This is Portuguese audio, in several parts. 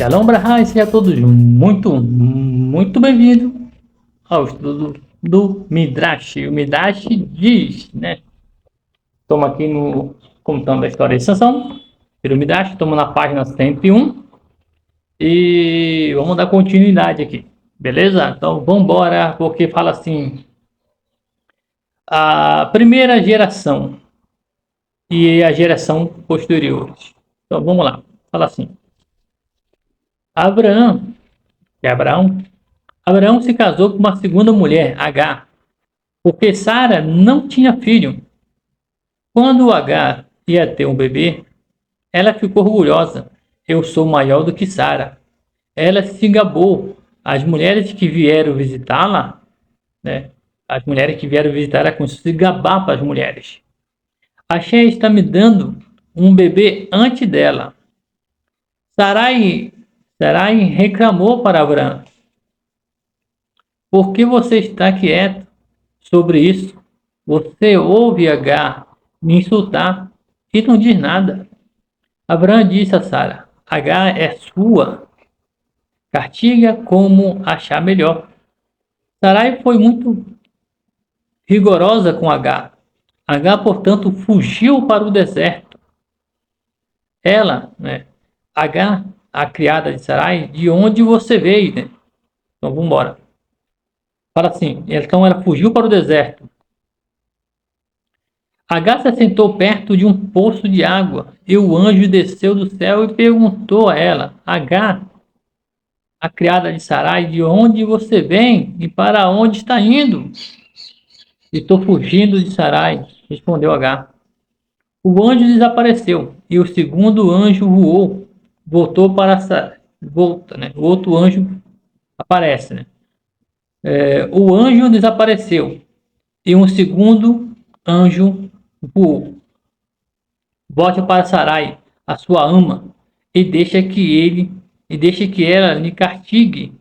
Shalom Brahá, e sejam todos muito bem-vindos ao estudo do Midrash. O Midrash diz, né? Estamos aqui no Contando a História de Sansão, pelo Midrash, estamos na página 101 e vamos dar continuidade aqui, beleza? Então vamos embora, porque fala assim: a primeira geração e a geração posteriores. Então vamos lá, fala assim: Abraão, que é Abraão se casou com uma segunda mulher, Agar, porque Sara não tinha filho. Quando Agar ia ter um bebê, ela ficou orgulhosa. Eu sou maior do que Sara. Ela se gabou. As mulheres que vieram visitá-la, né? As mulheres que vieram visitar ela começou a se gabar para as mulheres. Axé está me dando um bebê antes dela. Sarai reclamou para Abraão: por que você está quieto sobre isso? Você ouve Agar me insultar e não diz nada. Abraão disse a Sara: Agar é sua. Castiga como achar melhor. Sarai foi muito rigorosa com Agar. Agar, portanto, fugiu para o deserto. Ela, né, Agar, a criada de Sarai, de onde você veio, né? Então, vamos embora. Fala assim, então ela fugiu para o deserto. Agar se assentou perto de um poço de água, e o anjo desceu do céu e perguntou a ela: Agar, a criada de Sarai, de onde você vem e para onde está indo? Estou fugindo de Sarai, respondeu Agar. O anjo desapareceu, e o segundo anjo voltou para Sarai. Volta, né? O outro anjo aparece, né? O anjo desapareceu, e um segundo anjo voou. Volte para Sarai, a sua ama, e deixe que ela lhe castigue.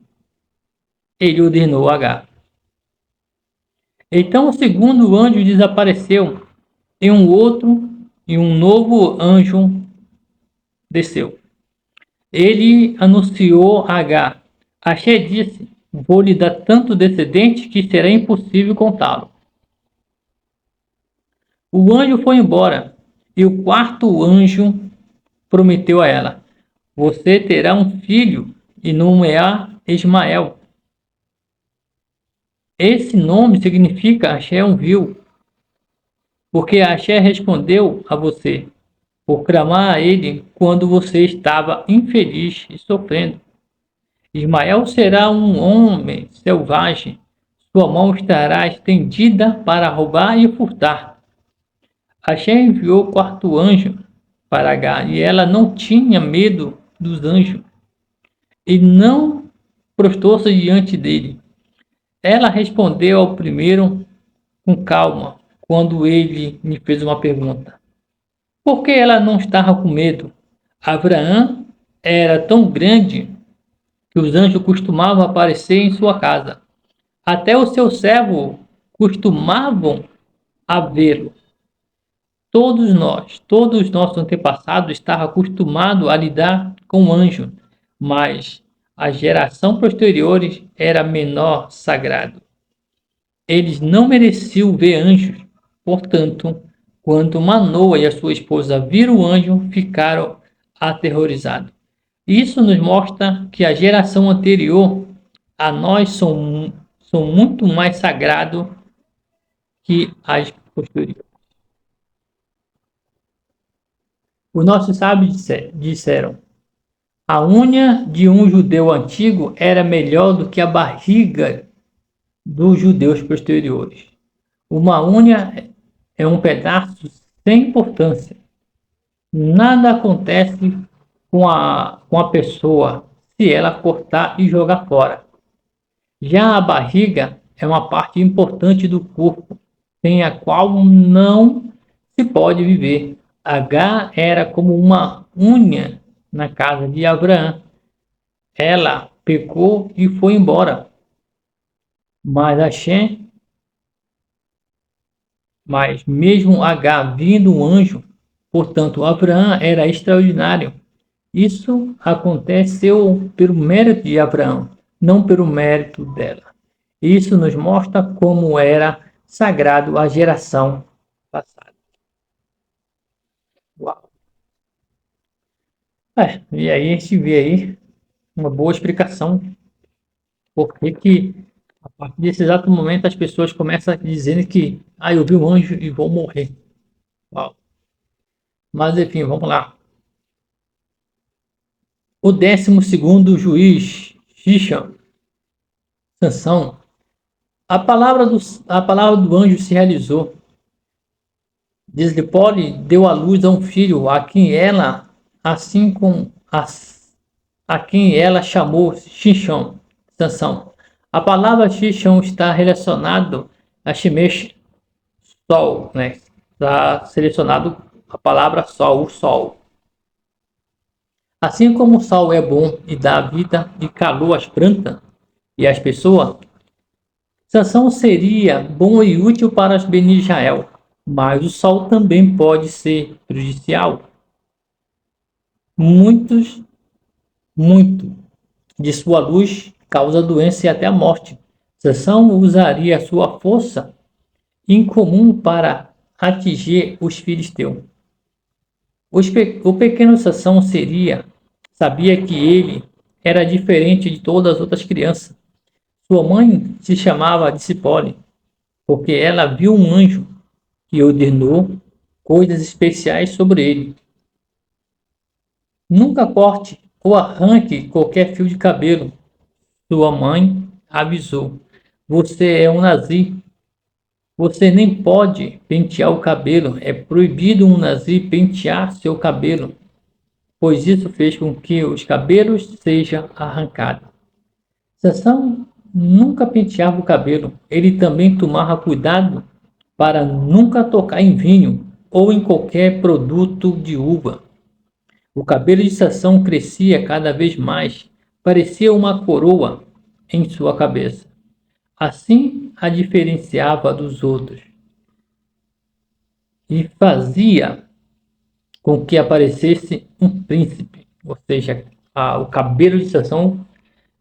Ele ordenou a Agar. Então o segundo anjo desapareceu, e um novo anjo desceu. Ele anunciou a Agar. Axé disse: vou lhe dar tanto descendente que será impossível contá-lo. O anjo foi embora, e o quarto anjo prometeu a ela: você terá um filho, e nomeará Ismael. Esse nome significa Axé ouviu, porque Axé respondeu a você, por clamar a ele quando você estava infeliz e sofrendo. Ismael será um homem selvagem, sua mão estará estendida para roubar e furtar. Axé enviou o quarto anjo para Agar, e ela não tinha medo dos anjos, e não prostou-se diante dele. Ela respondeu ao primeiro com calma, quando ele lhe fez uma pergunta. Por que ela não estava com medo? Abraão era tão grande que os anjos costumavam aparecer em sua casa. Até os seus servos costumavam a vê-lo. Todos os nossos antepassados estavam acostumados a lidar com anjos, mas a geração posterior era menor sagrado. Eles não mereciam ver anjos. Portanto, quando Manoa e a sua esposa viram o anjo, ficaram aterrorizados. Isso nos mostra que a geração anterior a nós são muito mais sagrados que as posteriores. Os nossos sábios disseram: a unha de um judeu antigo era melhor do que a barriga dos judeus posteriores. Uma unha é um pedaço sem importância. Nada acontece com a pessoa se ela cortar e jogar fora. Já a barriga é uma parte importante do corpo, sem a qual não se pode viver. Agar era como uma unha na casa de Abraão. Ela pecou e foi embora. Mas mesmo Agar vindo um anjo, portanto Abraão era extraordinário. Isso aconteceu pelo mérito de Abraão, não pelo mérito dela. Isso nos mostra como era sagrado a geração passada. Uau. E aí a gente vê aí uma boa explicação por que a partir desse exato momento as pessoas começam dizendo que eu vi um anjo e vou morrer. Uau. Mas enfim, vamos lá. O 12º juiz, Shisham, Sansão, a palavra do anjo se realizou. Dislipole deu à luz a um filho, a quem ela, assim como a quem ela chamou Shisham, Sansão. A palavra Shisham está relacionado a Shemesh, sol, né? Está selecionado a palavra sol, o sol. Assim como o sol é bom e dá vida e calor às plantas e às pessoas, Sansão seria bom e útil para os Beni Israel, mas o sol também pode ser prejudicial. Muito de sua luz causa doença e até a morte. Sansão usaria a sua força incomum para atingir os filisteus. O pequeno Sansão sabia que ele era diferente de todas as outras crianças. Sua mãe se chamava Dicipole, porque ela viu um anjo que ordenou coisas especiais sobre ele. Nunca corte ou arranque qualquer fio de cabelo. Sua mãe avisou. Você é um nazir. Você nem pode pentear o cabelo. É proibido um nazir pentear seu cabelo, pois isso fez com que os cabelos sejam arrancados. Sansão nunca penteava o cabelo. Ele também tomava cuidado para nunca tocar em vinho ou em qualquer produto de uva. O cabelo de Sansão crescia cada vez mais, parecia uma coroa em sua cabeça. Assim a diferenciava dos outros e fazia com que aparecesse um príncipe, ou seja, o cabelo de Sansão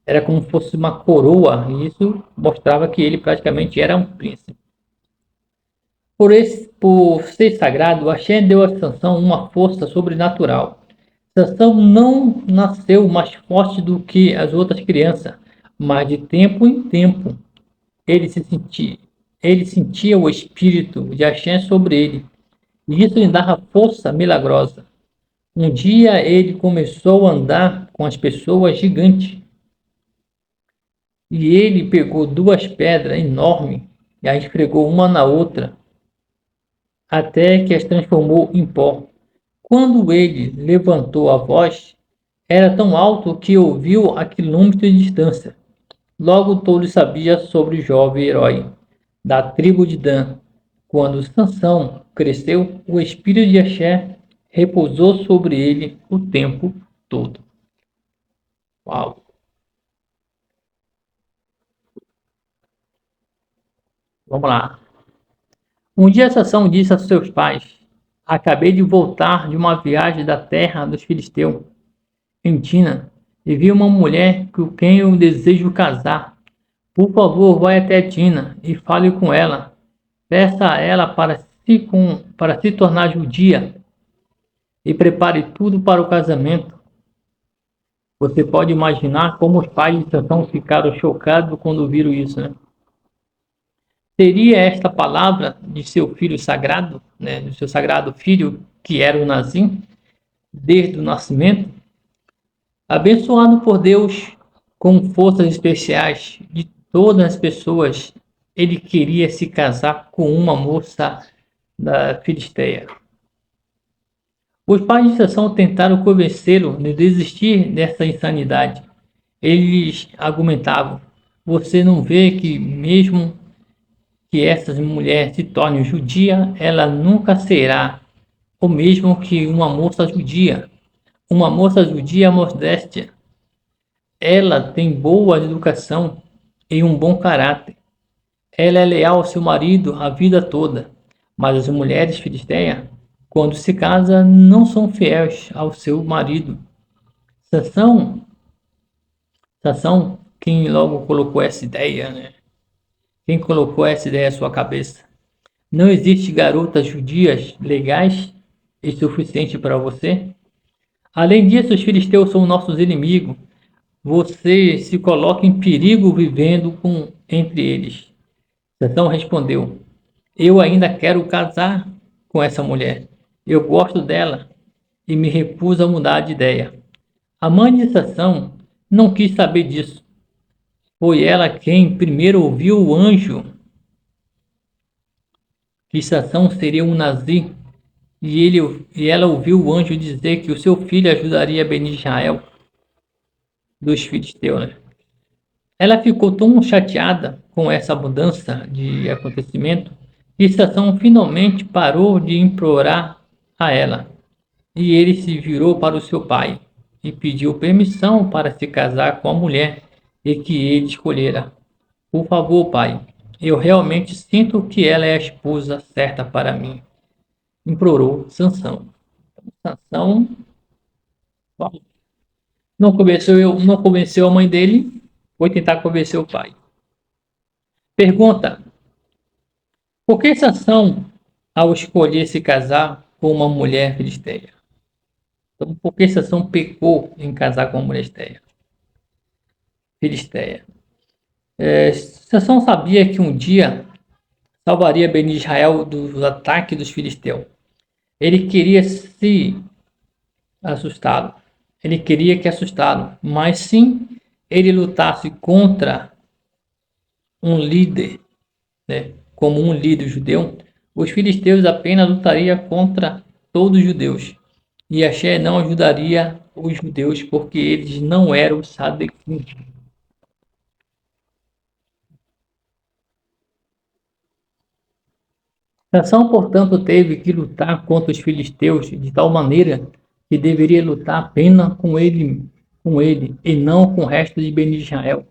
era como se fosse uma coroa, e isso mostrava que ele praticamente era um príncipe. Por ser sagrado, Axé deu a Sansão uma força sobrenatural. Sansão não nasceu mais forte do que as outras crianças, mas de tempo em tempo ele sentia o espírito de Axé sobre ele, e isso lhe dava força milagrosa. Um dia ele começou a andar com as pessoas gigantes, e ele pegou duas pedras enormes e as esfregou uma na outra, até que as transformou em pó. Quando ele levantou a voz, era tão alto que ouviu a quilômetros de distância. Logo todos sabiam sobre o jovem herói da tribo de Dan. Quando Sansão cresceu, o espírito de Axé repousou sobre ele o tempo todo. Uau! Vamos lá. Um dia Sansão disse a seus pais: acabei de voltar de uma viagem da terra dos filisteus, em Tina, e vi uma mulher com quem eu desejo casar. Por favor, vá até Tina e fale com ela. Peça a ela para se tornar judia e prepare tudo para o casamento. Você pode imaginar como os pais de Sansão ficaram chocados quando viram isso, né? Seria esta palavra de seu filho sagrado, né, do seu sagrado filho, que era o Nazim, desde o nascimento? Abençoado por Deus com forças especiais de todas as pessoas, ele queria se casar com uma moça da Filisteia. Os pais de Sansão tentaram convencê-lo de desistir dessa insanidade. Eles argumentavam: você não vê que mesmo que essa mulher se torne judia, ela nunca será o mesmo que uma moça judia. Uma moça judia é modéstia. Ela tem boa educação e um bom caráter. Ela é leal ao seu marido a vida toda. Mas as mulheres filisteias, quando se casam, não são fiéis ao seu marido. Sansão, Sansão, quem logo colocou essa ideia, né? Quem colocou essa ideia à sua cabeça? Não existe garotas judias legais e suficiente para você? Além disso, os filisteus são nossos inimigos. Você se coloca em perigo vivendo entre eles. Sansão respondeu: Eu ainda quero casar com essa mulher. Eu gosto dela e me recuso a mudar de ideia. A mãe de Sansão não quis saber disso. Foi ela quem primeiro ouviu o anjo que Sansão seria um nazir e ela ouviu o anjo dizer que o seu filho ajudaria Beni Israel dos filisteus, né? Ela ficou tão chateada com essa mudança de acontecimento que Sansão finalmente parou de implorar a ela. E ele se virou para o seu pai e pediu permissão para se casar com a mulher e que ele escolhera. Por favor, pai, eu realmente sinto que ela é a esposa certa para mim, implorou Sansão. Sansão não convenceu a mãe dele, foi tentar convencer o pai. Pergunta: por que Sansão, ao escolher se casar com uma mulher filisteia? Então, por que Sansão pecou em casar com uma mulher filisteia? Sansão sabia que um dia salvaria Beni Israel do ataque dos filisteus. Ele queria se assustá-lo. Ele queria que assustá-lo, mas sim ele lutasse contra um líder, né? Como um líder judeu, os filisteus apenas lutariam contra todos os judeus. E Axé não ajudaria os judeus porque eles não eram sadequim. Sansão, portanto, teve que lutar contra os filisteus de tal maneira que deveria lutar apenas com ele e não com o resto de Beni Israel.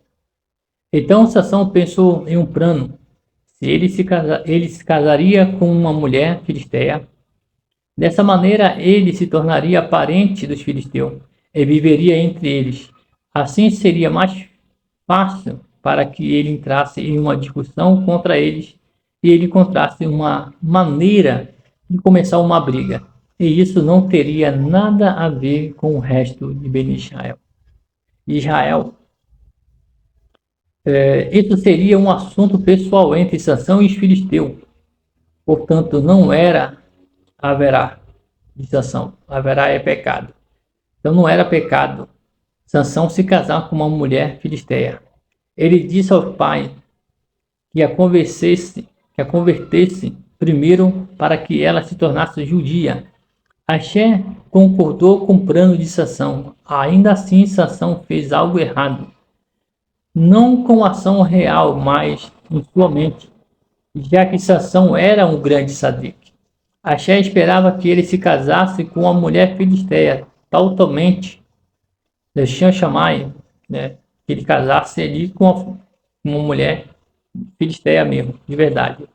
Então Sansão pensou em um plano. Se ele se casaria com uma mulher filisteia, dessa maneira ele se tornaria parente dos filisteus e viveria entre eles. Assim seria mais fácil para que ele entrasse em uma discussão contra eles e ele encontrasse uma maneira de começar uma briga. E isso não teria nada a ver com o resto de Beni Israel. Isso seria um assunto pessoal entre Sansão e os filisteus. Portanto, não era haverá de Sansão. Haverá é pecado. Então não era pecado Sansão se casar com uma mulher filisteia. Ele disse ao pai que a convertesse primeiro para que ela se tornasse judia. Axé concordou com o plano de Sansão. Ainda assim, Sansão fez algo errado. Não com ação real, mas em sua mente, já que Sansão era um grande sadique. Axé esperava que ele se casasse com uma mulher filisteia, totalmente, deixando chamar, né, que ele casasse ali com uma mulher filisteia mesmo, de verdade,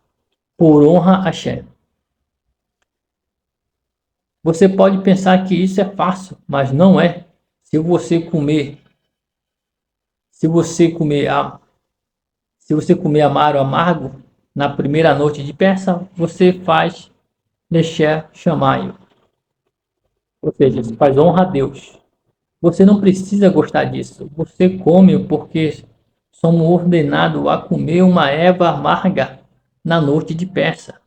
por honra a Axé. Você pode pensar que isso é fácil, mas não é. Se você comer amaro amargo na primeira noite de peça, você faz deixar chamaio. Ou seja, você faz honra a Deus. Você não precisa gostar disso. Você come porque somos ordenados a comer uma erva amarga na noite de peça,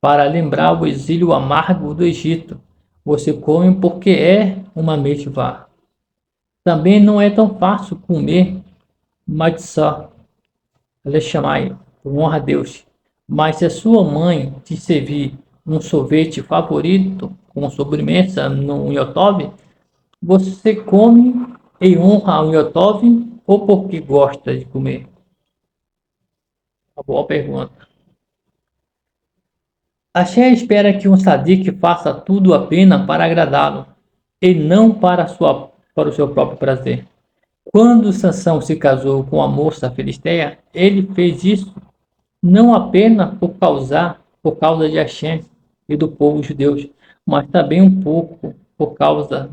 para lembrar o exílio amargo do Egito. Você come porque é uma mitzvah. Também não é tão fácil comer matzah, lechamai, por honra a Deus. Mas se a sua mãe te servir um sorvete favorito como sobremesa no Yotov, você come em honra ao Yotov ou porque gosta de comer? Uma boa pergunta. Axé espera que um sadique faça tudo apenas para agradá-lo e não para o seu próprio prazer. Quando Sansão se casou com a moça filisteia, ele fez isso não apenas por causa de Axé e do povo judeu, mas também um pouco por causa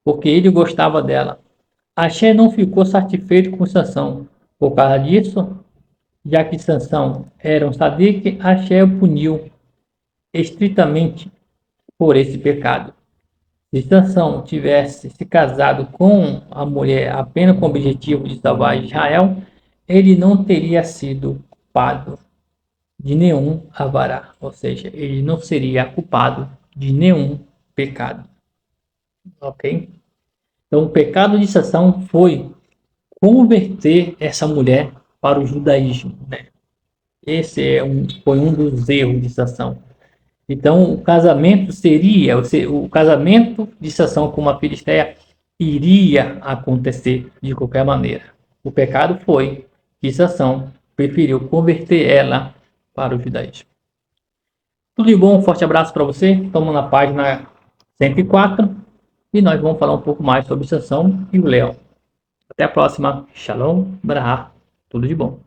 porque ele gostava dela. Axé não ficou satisfeito com Sansão. Por causa disso, já que Sansão era um sadique, Axé o puniu estritamente por esse pecado. Se Sansão tivesse se casado com a mulher apenas com o objetivo de salvar Israel, ele não teria sido culpado de nenhum avará, ou seja, ele não seria culpado de nenhum pecado, ok? Então, o pecado de Sansão foi converter essa mulher para o judaísmo, né? Foi um dos erros de Sansão. Então, o casamento seria, o casamento de Sansão com uma filisteia iria acontecer de qualquer maneira. O pecado foi que Sansão preferiu converter ela para o judaísmo. Tudo de bom, um forte abraço para você. Estamos na página 104 e nós vamos falar um pouco mais sobre Sansão e o leão. Até a próxima. Shalom, Brahá. Tudo de bom.